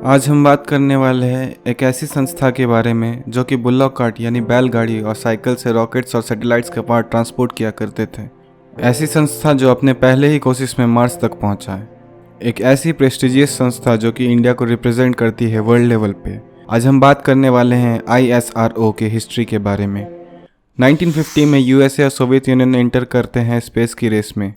आज हम बात करने वाले हैं एक ऐसी संस्था के बारे में जो कि बुल्लॉक कार्ट यानी बैलगाड़ी और साइकिल से रॉकेट्स और सैटेलाइट्स के पार्ट ट्रांसपोर्ट किया करते थे। ऐसी संस्था जो अपने पहले ही कोशिश में मार्स तक पहुंचा है। एक ऐसी प्रेस्टिजियस संस्था जो कि इंडिया को रिप्रेजेंट करती है वर्ल्ड लेवल पे। आज हम बात करने वाले हैं ISRO के हिस्ट्री के बारे में। 1950 में USA और सोवियत यूनियन एंटर करते हैं स्पेस की रेस में।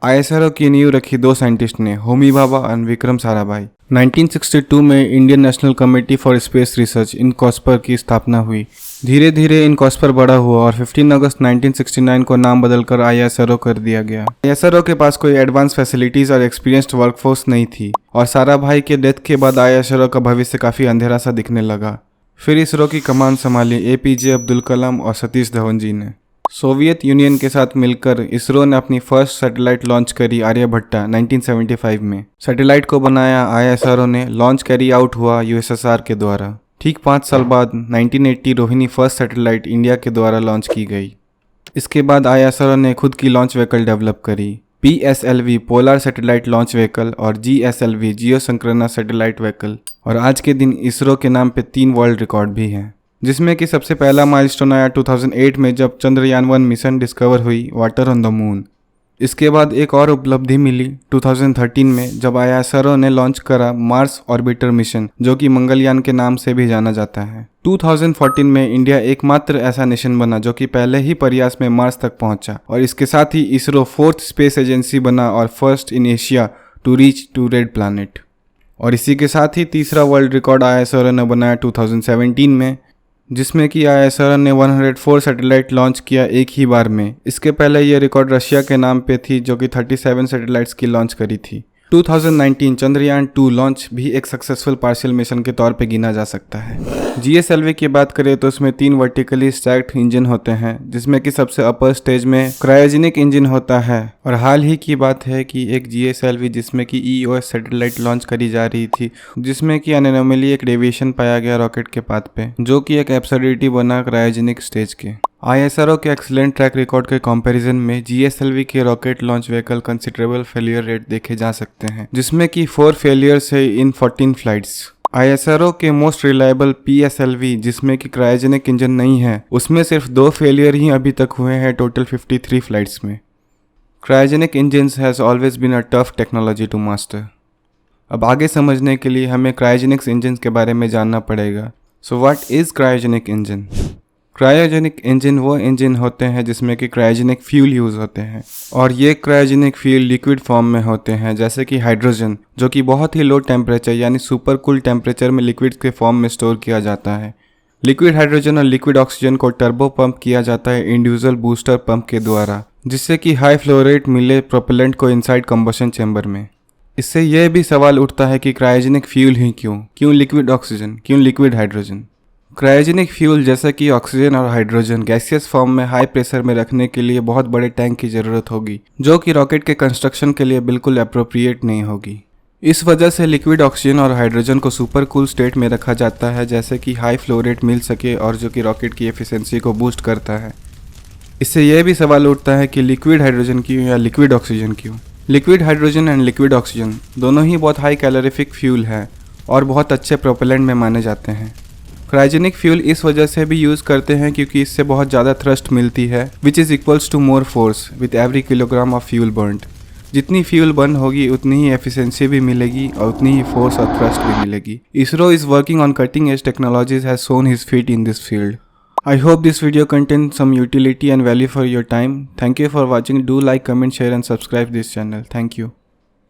ISRO की नींव रखी दो साइंटिस्ट ने, होमी भाभा और विक्रम साराभाई। 1962 में Indian national committee for space research INCOSPAR की स्थापना हुई। धीरे धीरे इनकॉस्पर बड़ा हुआ और 15 अगस्त 1969 को नाम बदलकर ISRO कर दिया गया। ISRO के पास कोई एडवांस फैसिलिटीज और एक्सपीरियंस्ड वर्कफोर्स नहीं थी और साराभाई के डेथ के बाद ISRO का भविष्य काफ़ी अंधेरा सा दिखने लगा। फिर इसरो की कमान संभाली APJ अब्दुल कलाम और सतीश धवन जी ने। सोवियत यूनियन के साथ मिलकर इसरो ने अपनी फर्स्ट सैटेलाइट लॉन्च करी आर्यभट्टा 1975 में। सैटेलाइट को बनाया ISRO ने, लॉन्च कैरी आउट हुआ USSR के द्वारा। ठीक 5 साल बाद 1980 रोहिणी फर्स्ट सैटेलाइट इंडिया के द्वारा लॉन्च की गई। इसके बाद ISRO ने खुद की लॉन्च व्हीकल डेवलप करी, PSLV polar satellite launch vehicle और GSLV जियो संक्रोनस सैटेलाइट व्हीकल। और आज के दिन इसरो के नाम पे 3 वर्ल्ड रिकॉर्ड भी हैं, जिसमें कि सबसे पहला माइलस्टोन आया 2008 में जब चंद्रयान-1 मिशन डिस्कवर हुई वाटर ऑन द मून। इसके बाद एक और उपलब्धि मिली 2013 में जब ISRO ने लॉन्च करा मार्स ऑर्बिटर मिशन, जो कि मंगलयान के नाम से भी जाना जाता है। 2014 में इंडिया एकमात्र ऐसा नेशन बना जो कि पहले ही प्रयास में मार्स तक पहुंचा और इसके साथ ही इसरो 4th स्पेस एजेंसी बना और first in Asia to reach to red planet. और इसी के साथ ही तीसरा वर्ल्ड रिकॉर्ड ISRO ने बनाया 2017 में, जिसमें कि ISRO ने 104 सैटेलाइट लॉन्च किया एक ही बार में। इसके पहले यह रिकॉर्ड रशिया के नाम पे थी जो कि 37 सैटेलाइट्स की लॉन्च करी थी। 2019 चंद्रयान-2 लॉन्च भी एक सक्सेसफुल पार्शियल मिशन के तौर पे गिना जा सकता है। GSLV की बात करें तो उसमें 3 वर्टिकली स्टैक्ड इंजन होते हैं, जिसमें कि सबसे अपर स्टेज में क्रायोजेनिक इंजन होता है। और हाल ही की बात है कि एक GSLV जिसमें कि EOS सैटेलाइट लॉन्च करी जा रही थी, जिसमें कि अनोमली एक डेविएशन पाया गया रॉकेट के पाथ पे, जो कि एक एब्सर्डिटी बना क्रायोजेनिक स्टेज के। ISRO के एक्सीलेंट ट्रैक रिकॉर्ड के कंपैरिजन में GSLV के rocket launch vehicle considerable failure rate देखे जा सकते हैं, जिसमें कि 4 फेलियर्स है इन 14 फ्लाइट्स। ISRO के मोस्ट रिलायबल PSLV जिसमें कि क्रायोजेनिक इंजन नहीं है, उसमें सिर्फ 2 फेलियर ही अभी तक हुए हैं टोटल 53 फ्लाइट्स में। Cryogenic engines has always been a tough technology to master. अब आगे समझने के लिए हमें क्रायोजेनिक्स इंजन के बारे में जानना पड़ेगा। So what is cryogenic engine? Cryogenic engine वो इंजन होते हैं जिसमें कि क्रायोजेनिक फ्यूल यूज़ होते हैं और ये क्रायोजेनिक फ्यूल लिक्विड फॉर्म में होते हैं, जैसे कि हाइड्रोजन, जो कि बहुत ही लो टेम्परेचर यानी सुपर कूल टेम्परेचर में लिक्विड के फॉर्म में स्टोर किया जाता है। लिक्विड हाइड्रोजन और लिक्विड ऑक्सीजन को टर्बो पंप किया जाता है इंडिविजुअल बूस्टर पंप के द्वारा, जिससे कि हाई फ्लो रेट मिले प्रोपेलेंट को इनसाइड कंबशन चैम्बर में। इससे यह भी सवाल उठता है कि क्रायोजेनिक फ्यूल ही क्यों लिक्विड ऑक्सीजन, क्यों लिक्विड हाइड्रोजन? क्रायोजेनिक फ्यूल जैसा कि ऑक्सीजन और हाइड्रोजन गैसियस फॉर्म में हाई प्रेशर में रखने के लिए बहुत बड़े टैंक की ज़रूरत होगी, जो कि रॉकेट के कंस्ट्रक्शन के लिए बिल्कुल अप्रोप्रिएट नहीं होगी। इस वजह से लिक्विड ऑक्सीजन और हाइड्रोजन को सुपर कूल स्टेट में रखा जाता है, जैसे कि हाई फ्लो रेट मिल सके और जो कि रॉकेट की एफिशिएंसी को बूस्ट करता है। इससे यह भी सवाल उठता है कि लिक्विड हाइड्रोजन क्यों या लिक्विड ऑक्सीजन क्यों? Liquid hydrogen and liquid oxygen दोनों ही बहुत हाई कैलोरीफिक फ्यूल है और बहुत अच्छे प्रोपेलेंट में माने जाते हैं। क्रायोजेनिक फ्यूल इस वजह से भी यूज़ करते हैं क्योंकि इससे बहुत ज़्यादा थ्रस्ट मिलती है, which is equals to more force with every kilogram of fuel burned. जितनी फ्यूल बर्न होगी उतनी ही एफिशिएंसी भी मिलेगी और उतनी ही फोर्स और थ्रस्ट भी मिलेगी। ISRO is working on cutting edge technologies has shown his feat in this field. I hope this video contains some utility and value for your time. Thank you for watching. Do like, comment, share and subscribe this channel. Thank you.